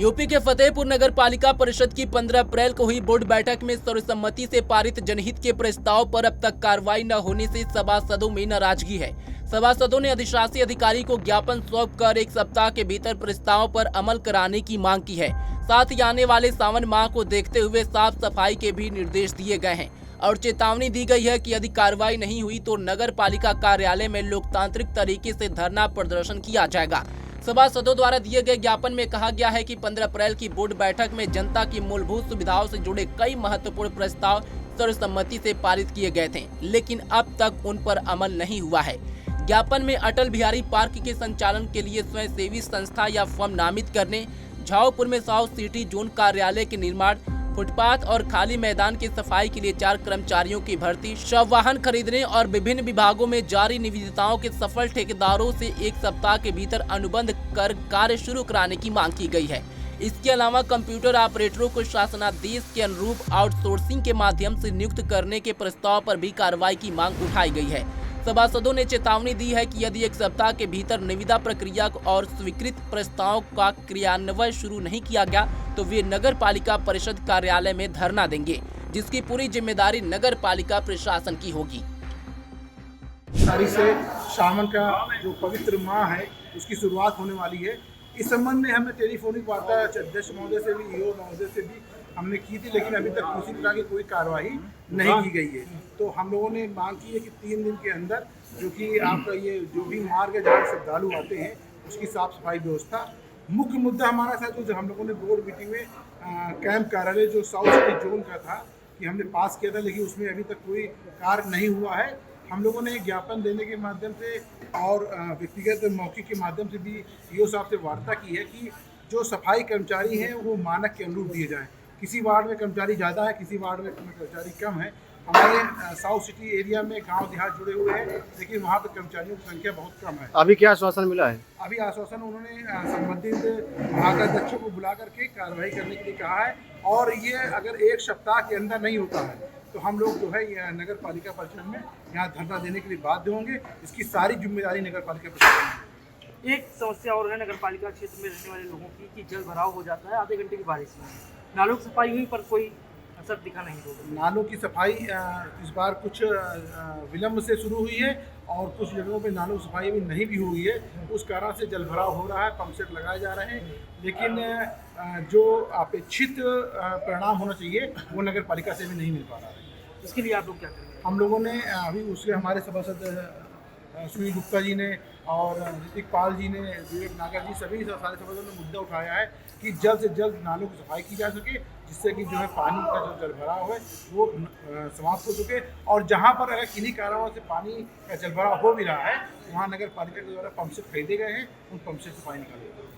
UP के फतेहपुर नगर पालिका परिषद की 15 अप्रैल को हुई बोर्ड बैठक में सर्वसम्मति से पारित जनहित के प्रस्ताव पर अब तक कार्रवाई न होने से सभासदों में नाराजगी है। सभासदों ने अधिशासी अधिकारी को ज्ञापन सौंप कर 1 सप्ताह के भीतर प्रस्ताव पर अमल कराने की मांग की है। साथ ही आने वाले सावन माह को देखते हुए साफ सफाई के भी निर्देश दिए गए हैं और चेतावनी दी गई है कि यदि कार्रवाई नहीं हुई तो नगर पालिका कार्यालय में लोकतांत्रिक तरीके से धरना प्रदर्शन किया जाएगा। सभासदों द्वारा दिए गए ज्ञापन में कहा गया है कि 15 अप्रैल की बोर्ड बैठक में जनता की मूलभूत सुविधाओं से जुड़े कई महत्वपूर्ण प्रस्ताव सर्वसम्मति से पारित किए गए थे, लेकिन अब तक उन पर अमल नहीं हुआ है। ज्ञापन में अटल बिहारी पार्क के संचालन के लिए स्वयंसेवी संस्था या फर्म नामित करने, झाऊपुर में साउथ सिटी जोन कार्यालय के निर्माण, फुटपाथ और खाली मैदान की सफाई के लिए 4 कर्मचारियों की भर्ती, शव वाहन खरीदने और विभिन्न विभागों में जारी निविदाओं के सफल ठेकेदारों से 1 सप्ताह के भीतर अनुबंध कर कार्य शुरू कराने की मांग की गई है। इसके अलावा कंप्यूटर ऑपरेटरों को शासनादेश के अनुरूप आउटसोर्सिंग के माध्यम से नियुक्त करने के प्रस्ताव पर भी कार्रवाई की मांग उठाई गई है। सभासदों ने चेतावनी दी है कि यदि 1 सप्ताह के भीतर निविदा प्रक्रिया और स्वीकृत प्रस्ताव का क्रियान्वयन शुरू नहीं किया गया तो वे नगर पालिका परिषद कार्यालय में धरना देंगे, जिसकी पूरी जिम्मेदारी नगर पालिका प्रशासन की होगी। तारीख से सावन का जो पवित्र माह है उसकी शुरुआत होने वाली है। इस संबंध में हमने टेलीफोनिक वार्ता अध्यक्ष महोदय से भी, ईओ महोदय से भी हमने की थी, लेकिन अभी तक किसी प्रकार की कोई कार्रवाई नहीं की गई है। तो हम लोगों ने मांग की है कि 3 दिन के अंदर जो कि आपका ये जो भी मार्ग है जहाँ श्रद्धालु आते हैं उसकी साफ सफाई व्यवस्था। मुख्य मुद्दा हमारा था जो हम लोगों ने बोर्ड मीटिंग में कैंप कार्यालय जो साउथ सिटी जोन का था कि हमने पास किया था, लेकिन उसमें अभी तक कोई कार्य नहीं हुआ है। हम लोगों ने ज्ञापन देने के माध्यम से और व्यक्तिगत मौके के माध्यम से भी ईओ साहब से वार्ता की है कि जो सफाई कर्मचारी हैं वो मानक के अनुरूप दिए जाएं। किसी वार्ड में कर्मचारी ज़्यादा है, किसी वार्ड में कर्मचारी कम है। हमारे साउथ सिटी एरिया में गांव देहात जुड़े हुए हैं, लेकिन वहाँ पर कर्मचारियों की संख्या बहुत कम है। अभी क्या आश्वासन मिला है? अभी आश्वासन उन्होंने संबंधित महाकाध्यक्षों को बुला करके कार्रवाई करने के लिए कहा है, और ये अगर 1 सप्ताह के अंदर नहीं होता है तो हम लोग जो है नगर पालिका परिषद में यहाँ धरना देने के लिए बाध्य होंगे। इसकी सारी जिम्मेदारी नगर पालिका परिषद की। एक समस्या और है नगर पालिका क्षेत्र में रहने वाले लोगों की कि जल भराव हो जाता है आधे घंटे की बारिश में। नालों की सफाई हुई पर कोई असर दिखा नहीं होगा। नालों की सफाई इस बार कुछ विलम्ब से शुरू हुई है और कुछ जगहों पे नालों की सफाई भी नहीं भी हुई है। उस कारण से जल भराव हो रहा है, पंप सेट लगाए जा रहे हैं, लेकिन जो अपेक्षित परिणाम होना चाहिए वो नगर पालिका से भी नहीं मिल पा रहा है। इसके लिए आप लोग क्या करेंगे? हम लोगों ने अभी उसके हमारे सभासद सुनील गुप्ता जी ने और ऋतिक पाल जी ने, विवेक नागर जी, सभी सारे सभासदों ने मुद्दा उठाया है कि जल्द से जल्द नालों की सफाई की जा सके, जिससे कि जो है पानी का जो जल भराव है वो समाप्त हो सके। और जहाँ पर अगर किन्हीं कारणों से पानी का जल भराव हो भी रहा है वहाँ नगर पालिका के द्वारा पंप सेट खरीदे गए हैं, उन पंप सेट से पानी निकाले जाएगा।